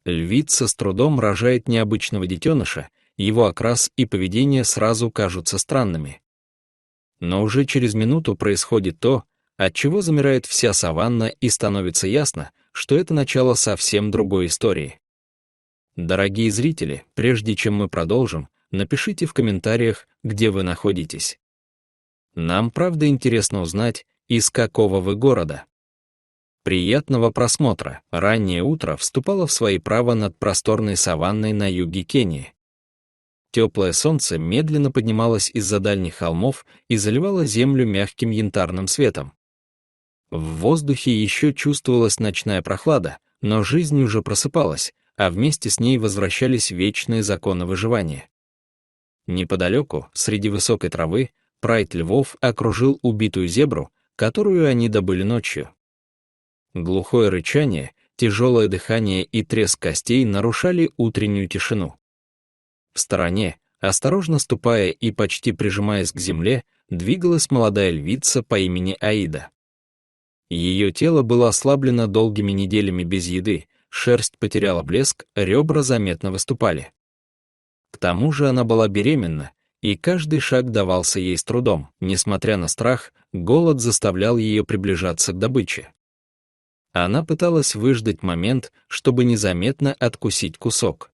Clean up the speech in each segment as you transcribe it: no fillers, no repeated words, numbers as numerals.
Львица с трудом рожает необычного детеныша, его окрас и поведение сразу кажутся странными. Но уже через минуту происходит то, от чего замирает вся саванна, и становится ясно, что это начало совсем другой истории. Дорогие зрители, прежде чем мы продолжим, напишите в комментариях, где вы находитесь. Нам правда интересно узнать, из какого вы города. Приятного просмотра. Раннее утро вступало в свои права над просторной саванной на юге Кении. Теплое солнце медленно поднималось из-за дальних холмов и заливало землю мягким янтарным светом. В воздухе еще чувствовалась ночная прохлада, но жизнь уже просыпалась, а вместе с ней возвращались вечные законы выживания. Неподалеку, среди высокой травы, прайд львов окружил убитую зебру, которую они добыли ночью. Глухое рычание, тяжелое дыхание и треск костей нарушали утреннюю тишину. В стороне, осторожно ступая и почти прижимаясь к земле, двигалась молодая львица по имени Аида. Ее тело было ослаблено долгими неделями без еды, шерсть потеряла блеск, ребра заметно выступали. К тому же она была беременна, и каждый шаг давался ей с трудом. Несмотря на страх, голод заставлял ее приближаться к добыче. Она пыталась выждать момент, чтобы незаметно откусить кусок.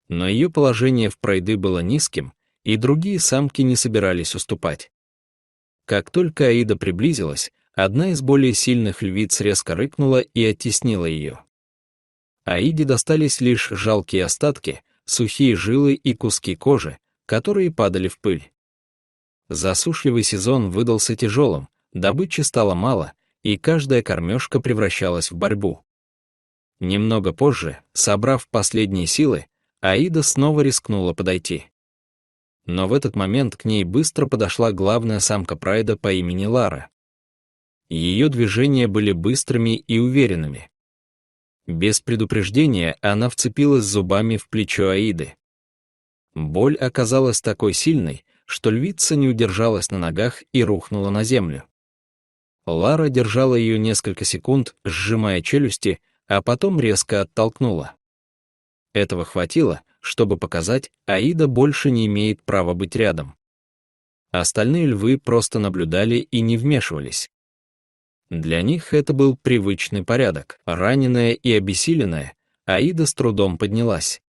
Но ее положение в прайде было низким, и другие самки не собирались уступать. Как только Аида приблизилась, одна из более сильных львиц резко рыкнула и оттеснила ее. Аиде достались лишь жалкие остатки, сухие жилы и куски кожи, которые падали в пыль. Засушливый сезон выдался тяжелым, добычи стало мало, и каждая кормежка превращалась в борьбу. Немного позже, собрав последние силы, Аида снова рискнула подойти. Но в этот момент к ней быстро подошла главная самка прайда по имени Лара. Ее движения были быстрыми и уверенными. Без предупреждения она вцепилась зубами в плечо Аиды. Боль оказалась такой сильной, что львица не удержалась на ногах и рухнула на землю. Лара держала ее несколько секунд, сжимая челюсти, а потом резко оттолкнула. Этого хватило, чтобы показать, Аида больше не имеет права быть рядом. Остальные львы просто наблюдали и не вмешивались. Для них это был привычный порядок. Раненая и обессиленная, Аида с трудом поднялась.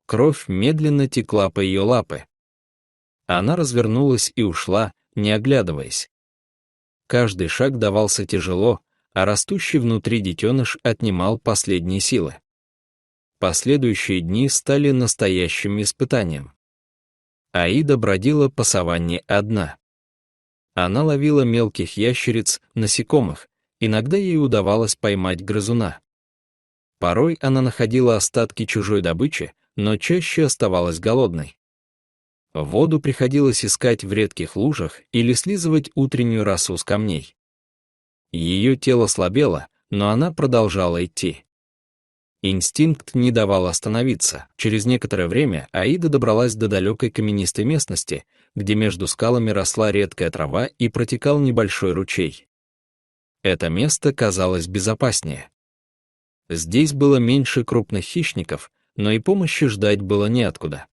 Кровь медленно текла по ее лапы. Она развернулась и ушла, не оглядываясь. Каждый шаг давался тяжело, а растущий внутри детеныш отнимал последние силы. Последующие дни стали настоящим испытанием. Аида бродила по саванне одна. Она ловила мелких ящериц, насекомых, иногда ей удавалось поймать грызуна. Порой она находила остатки чужой добычи, но чаще оставалась голодной. Воду приходилось искать в редких лужах или слизывать утреннюю росу с камней. Ее тело слабело, но она продолжала идти. Инстинкт не давал остановиться. Через некоторое время Аида добралась до далекой каменистой местности, где между скалами росла редкая трава и протекал небольшой ручей. Это место казалось безопаснее. Здесь было меньше крупных хищников, но и помощи ждать было неоткуда.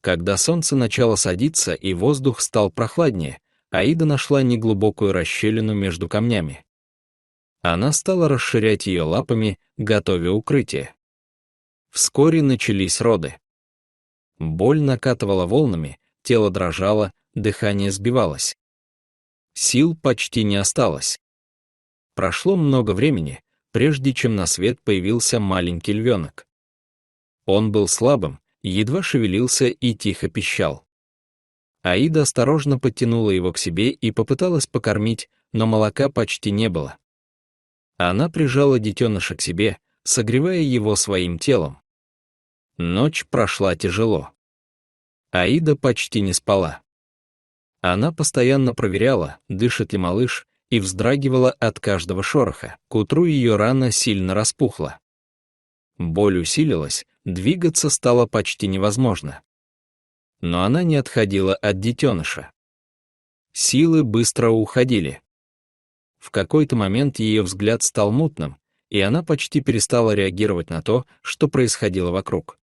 Когда солнце начало садиться и воздух стал прохладнее, Аида нашла неглубокую расщелину между камнями. Она стала расширять ее лапами, готовя укрытие. Вскоре начались роды. Боль накатывала волнами, тело дрожало, дыхание сбивалось. Сил почти не осталось. Прошло много времени, прежде чем на свет появился маленький львенок. Он был слабым, едва шевелился и тихо пищал. Аида осторожно подтянула его к себе и попыталась покормить, но молока почти не было. Она прижала детеныша к себе, согревая его своим телом. Ночь прошла тяжело. Аида почти не спала. Она постоянно проверяла, дышит ли малыш, и вздрагивала от каждого шороха. К утру ее рана сильно распухла. Боль усилилась, двигаться стало почти невозможно. Но она не отходила от детеныша. Силы быстро уходили. В какой-то момент ее взгляд стал мутным, и она почти перестала реагировать на то, что происходило вокруг.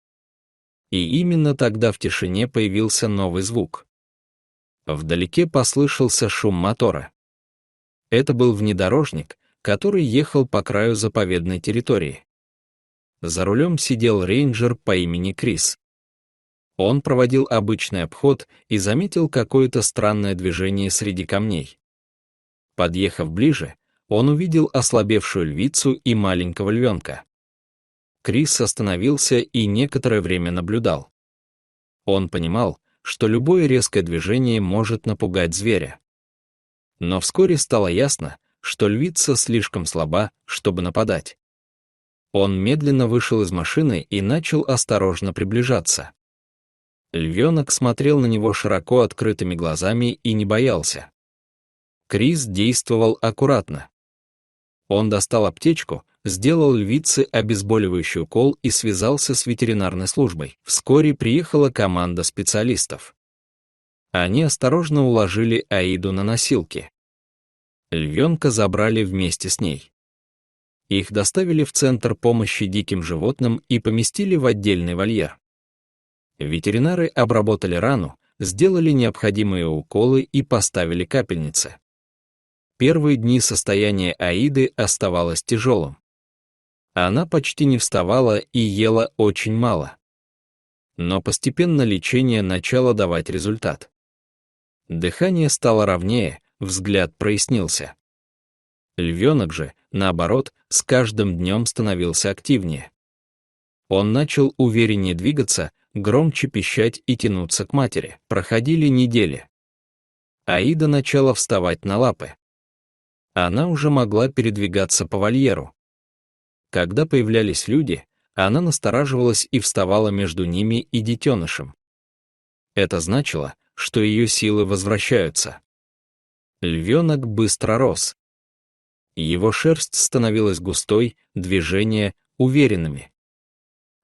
И именно тогда в тишине появился новый звук. Вдалеке послышался шум мотора. Это был внедорожник, который ехал по краю заповедной территории. За рулем сидел рейнджер по имени Крис. Он проводил обычный обход и заметил какое-то странное движение среди камней. Подъехав ближе, он увидел ослабевшую львицу и маленького львенка. Крис остановился и некоторое время наблюдал. Он понимал, что любое резкое движение может напугать зверя. Но вскоре стало ясно, что львица слишком слаба, чтобы нападать. Он медленно вышел из машины и начал осторожно приближаться. Львенок смотрел на него широко открытыми глазами и не боялся. Крис действовал аккуратно. Он достал аптечку, сделал львице обезболивающий укол и связался с ветеринарной службой. Вскоре приехала команда специалистов. Они осторожно уложили Аиду на носилки. Львенка забрали вместе с ней. Их доставили в Центр помощи диким животным и поместили в отдельный вольер. Ветеринары обработали рану, сделали необходимые уколы и поставили капельницы. Первые дни состояние Аиды оставалось тяжелым. Она почти не вставала и ела очень мало. Но постепенно лечение начало давать результат. Дыхание стало ровнее, взгляд прояснился. Львенок же, наоборот, с каждым днем становился активнее. Он начал увереннее двигаться, громче пищать и тянуться к матери. Проходили недели. Аида начала вставать на лапы. Она уже могла передвигаться по вольеру. Когда появлялись люди, она настораживалась и вставала между ними и детенышем. Это значило, что ее силы возвращаются. Львенок быстро рос. Его шерсть становилась густой, движения — уверенными.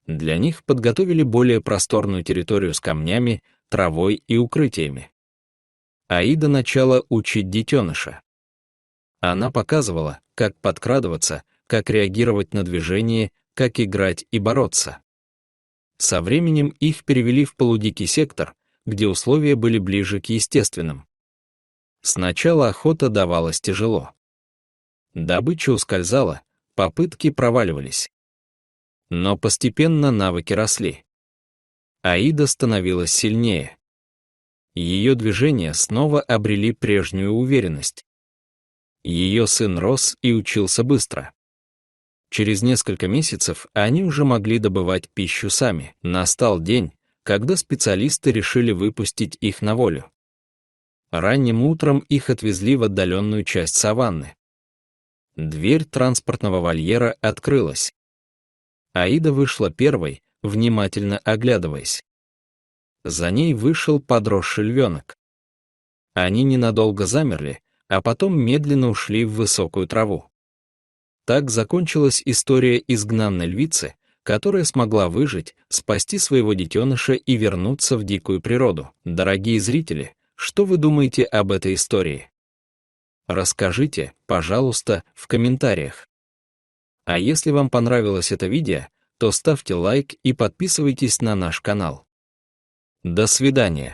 Для них подготовили более просторную территорию с камнями, травой и укрытиями. Аида начала учить детеныша. Она показывала, как подкрадываться, как реагировать на движение, как играть и бороться. Со временем их перевели в полудикий сектор, где условия были ближе к естественным. Сначала охота давалась тяжело. Добыча ускользала, попытки проваливались. Но постепенно навыки росли. Аида становилась сильнее. Ее движения снова обрели прежнюю уверенность. Ее сын рос и учился быстро. Через несколько месяцев они уже могли добывать пищу сами. Настал день, когда специалисты решили выпустить их на волю. Ранним утром их отвезли в отдаленную часть саванны. Дверь транспортного вольера открылась. Аида вышла первой, внимательно оглядываясь. За ней вышел подросший львенок. Они ненадолго замерли, а потом медленно ушли в высокую траву. Так закончилась история изгнанной львицы, которая смогла выжить, спасти своего детеныша и вернуться в дикую природу. Дорогие зрители, что вы думаете об этой истории? Расскажите, пожалуйста, в комментариях. А если вам понравилось это видео, то ставьте лайк и подписывайтесь на наш канал. До свидания.